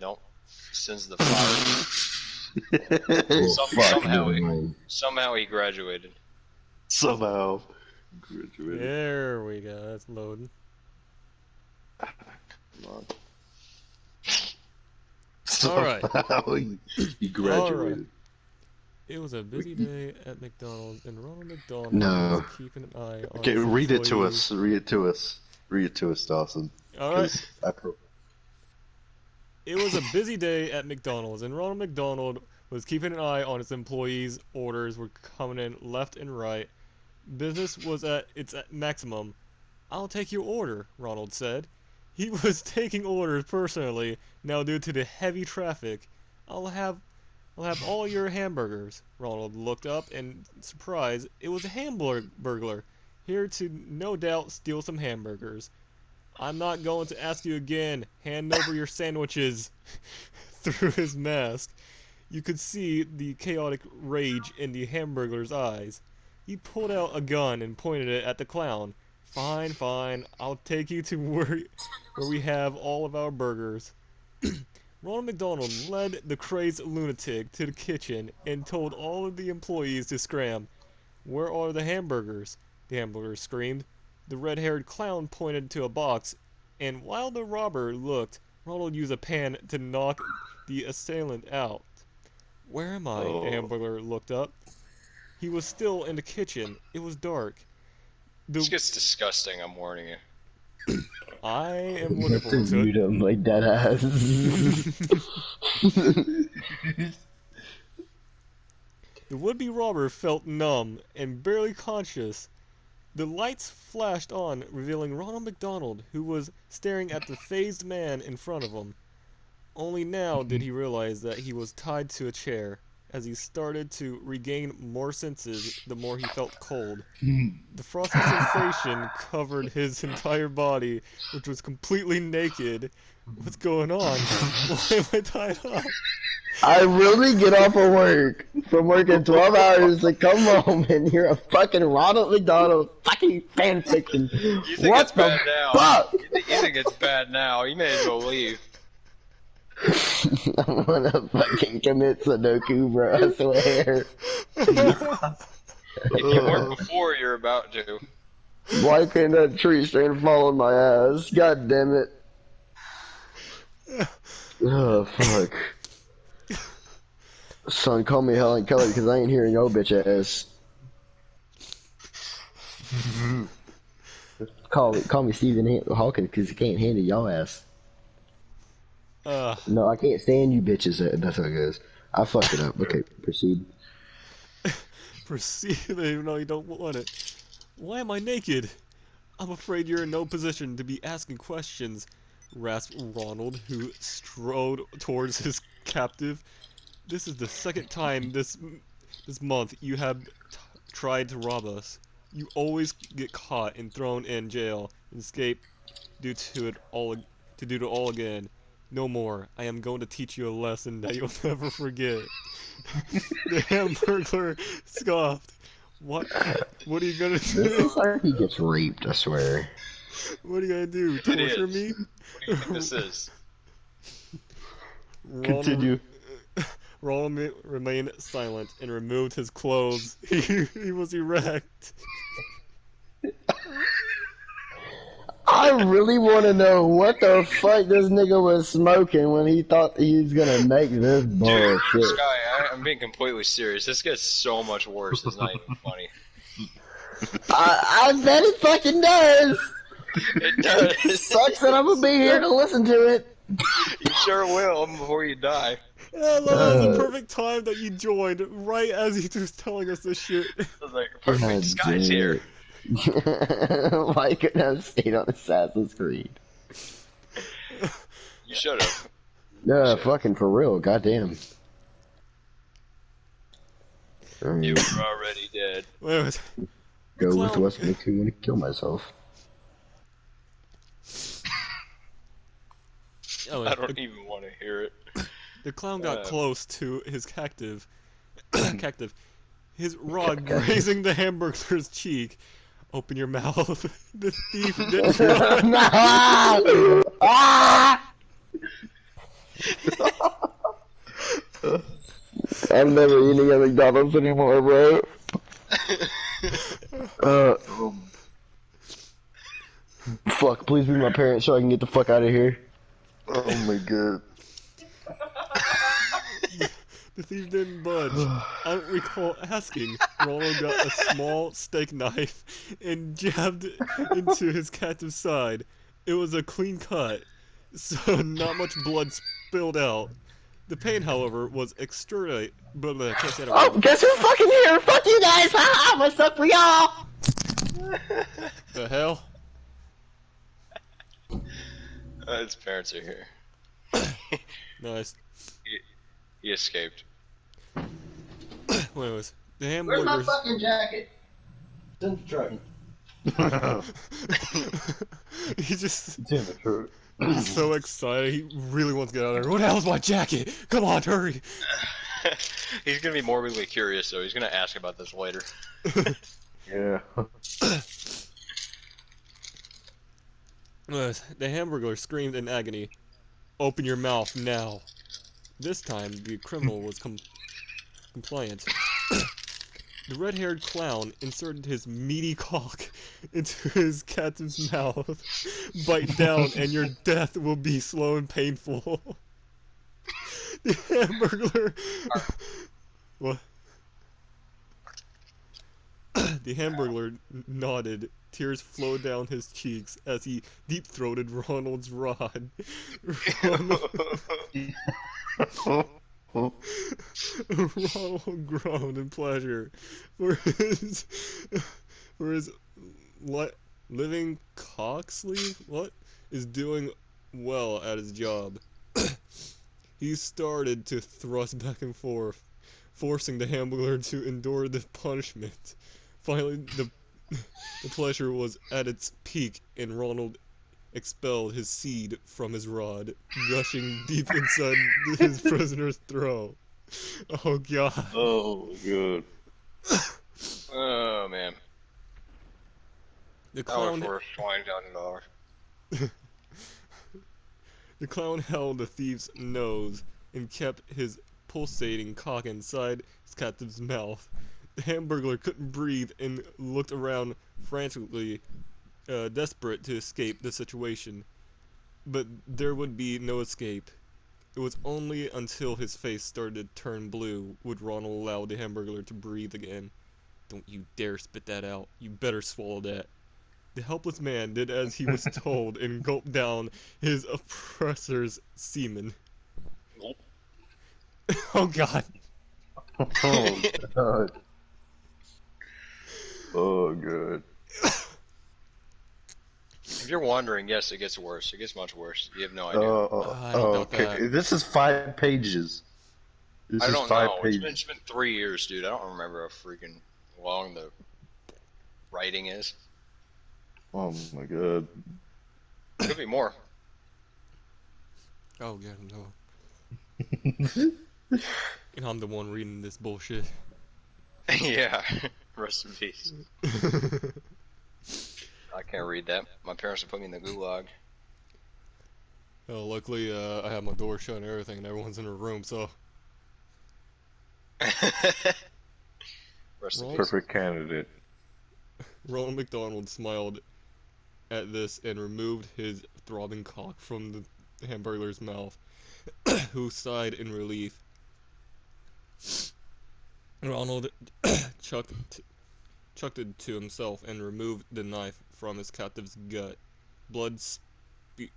Nope. Sends the fire. Somehow he graduated. Somehow graduated. There we go. That's loading. Come on. Alright. Somehow he graduated. Right. It was a busy day at McDonald's, and Ronald McDonald No. was keeping an eye on Okay, his read it to employees. us. Read it to us. Read it to us, Dawson. Alright. It was a busy day at McDonald's, and Ronald McDonald was keeping an eye on his employees. Orders were coming in left and right. Business was at its maximum. "I'll take your order," Ronald said. He was taking orders personally, now due to the heavy traffic. I'll have all your hamburgers." Ronald looked up in surprise. It was a hamburglar, here to no doubt steal some hamburgers. "I'm not going to ask you again. Hand over your sandwiches." Through his mask, you could see the chaotic rage in the hamburglar's eyes. He pulled out a gun and pointed it at the clown. "Fine, fine. I'll take you to where we have all of our burgers." Ronald McDonald led the crazed lunatic to the kitchen and told all of the employees to scram. "Where are the hamburgers?" the hamburger screamed. The red-haired clown pointed to a box, and while the robber looked, Ronald used a pan to knock the assailant out. "Where am I?" The hamburger looked up. He was still in the kitchen. It was dark. This gets disgusting, I'm warning you. I am looking forward to Mute it. him like that ass. The would-be robber felt numb and barely conscious. The lights flashed on, revealing Ronald McDonald, who was staring at the phased man in front of him. Only now did he realize that he was tied to a chair. As he started to regain more senses, the more he felt cold. The frosty sensation covered his entire body, which was completely naked. What's going on? Why am I tied up? I really get off of work from working 12 hours to come home and you're a fucking Ronald McDonald fucking fanfiction. You think What it's the bad now? fuck? You think it's bad now? You may as well leave. I'm gonna fucking commit Sudoku, bro, I swear. If you weren't before, you're about to. Why couldn't that tree stand following my ass? God damn it. Oh, fuck. Son, call me Helen Keller because I ain't hearing your bitch ass. Call me Stephen Hawkins because he can't handle y'all ass. No, I can't stand you bitches. That's how it goes. I fucked it up. Okay, proceed. Proceed, even though you don't want it. "Why am I naked? I'm afraid you're in no position to be asking questions," rasped Ronald, who strode towards his captive. "This is the second time this month you have tried to rob us. You always get caught and thrown in jail and escape due to it all again. No more. I am going to teach you a lesson that you'll never forget." The hamburglar scoffed. What are you gonna This do? is like he gets raped, I swear. What are you gonna do? Torture me? What do you think this is? Continue. Ronald remained silent and removed his clothes. He was erect. I really want to know what the fuck this nigga was smoking when he thought he was gonna make this bullshit. Sky, I'm being completely serious. This gets so much worse. It's not even funny. I bet it fucking does. It does. It sucks that I'm gonna be here to listen to it. You sure will before you die. Yeah, I love that. It's the perfect time that you joined, right as he was telling us this shit. I was like, perfect. Sky's here. Why couldn't I have stayed on Assassin's Creed? You should have. Yeah, fucking for real, goddamn. You were already dead. Wait. Go with what's makes me want to kill myself. Oh, I don't even want to hear it. The clown got close to his captive. His rod grazing the hamburger's cheek. "Open your mouth." The thief didn't try. I'm never eating at McDonald's anymore, bro. Fuck, please be my parents so I can get the fuck out of here. Oh my god. The thief didn't budge. I don't recall asking. Ronald got a small steak knife and jabbed it into his captive's side. It was a clean cut, so not much blood spilled out. The pain, however, was extraordinary. But I can't say that Oh, word. guess who's fucking here? Fuck you guys! Ha! What's up for y'all? The hell? His parents are here. Nice. He escaped. Well, anyways, the Where's my hamburgers. fucking jacket? It's in the truck. He just It's in the truck. he's so excited. He really wants to get out of there. What the hell's my jacket? Come on, hurry! He's gonna be morbidly curious, though. He's gonna ask about this later. Yeah. The hamburger screamed in agony. Open your mouth now. This time, the criminal was compliant. The red-haired clown inserted his meaty cock into his captive's mouth. Bite down, and your death will be slow and painful. The hamburger. What? The hamburger nodded. Tears flowed down his cheeks as he deep-throated Ronald's rod. Ronald groaned in pleasure for his living cock sleeve. What is doing well at his job? He started to thrust back and forth, forcing the hamburger to endure the punishment. Finally, the pleasure was at its peak, and Ronald expelled his seed from his rod, gushing deep inside his prisoner's throat. Oh god. Oh good. Oh man. The That was clown, worth $20,000. the clown held the thief's nose and kept his pulsating cock inside his captive's mouth. The hamburger couldn't breathe and looked around frantically, desperate to escape the situation. But there would be no escape. It was only until his face started to turn blue would Ronald allow the hamburger to breathe again. Don't you dare spit that out. You better swallow that. The helpless man did as he was told and gulped down his oppressor's semen. Nope. Oh god. Oh god. Oh good. If you're wondering, yes, it gets worse. It gets much worse. You have no idea. I don't doubt okay. that. This is 5 pages. This I is don't 5 know. pages. It's been 3 years, dude. I don't remember how freaking long the writing is. Oh my god. Could be more. Oh god, no. And I'm the one reading this bullshit. Yeah. Rest in peace. I can't read that. My parents would put me in the gulag. Luckily, I have my door shut and everything, and everyone's in a room, so... Rest in peace. Perfect candidate. Ronald McDonald smiled at this and removed his throbbing cock from the hamburger's mouth, who sighed in relief. Ronald chucked it to himself and removed the knife from his captive's gut. Blood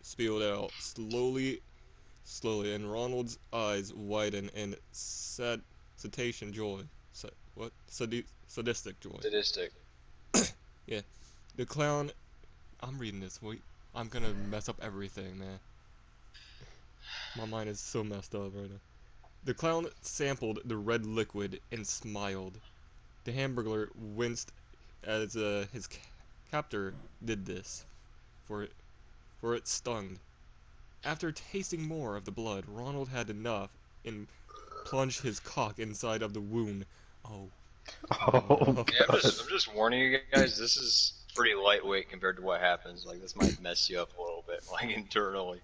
spilled out slowly, and Ronald's eyes widened in sadistic joy. Sadistic joy. Sadistic. Yeah. The clown... I'm reading this. Wait, I'm gonna mess up everything, man. My mind is so messed up right now. The clown sampled the red liquid and smiled. The hamburger winced as his captor did this, for it stung. After tasting more of the blood, Ronald had enough and plunged his cock inside of the wound. Oh. Oh, Yeah, I'm just warning you guys, this is pretty lightweight compared to what happens. Like, this might mess you up a little bit, like, internally.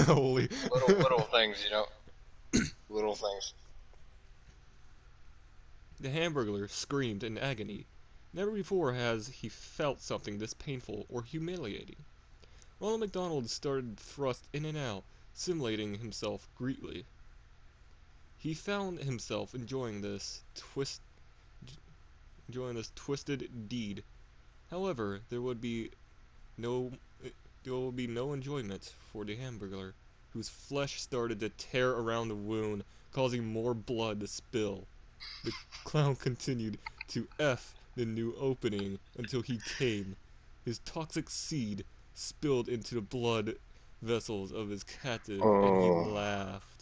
Holy. Little things, you know. Little things. The Hamburglar screamed in agony. Never before has he felt something this painful or humiliating. Ronald McDonald started thrust in and out, simulating himself greatly. He found himself enjoying this twisted deed. However, no there would be no enjoyment for the Hamburglar, whose flesh started to tear around the wound, causing more blood to spill. The clown continued to F the new opening until he came. His toxic seed spilled into the blood vessels of his captive, and he Oh. laughed.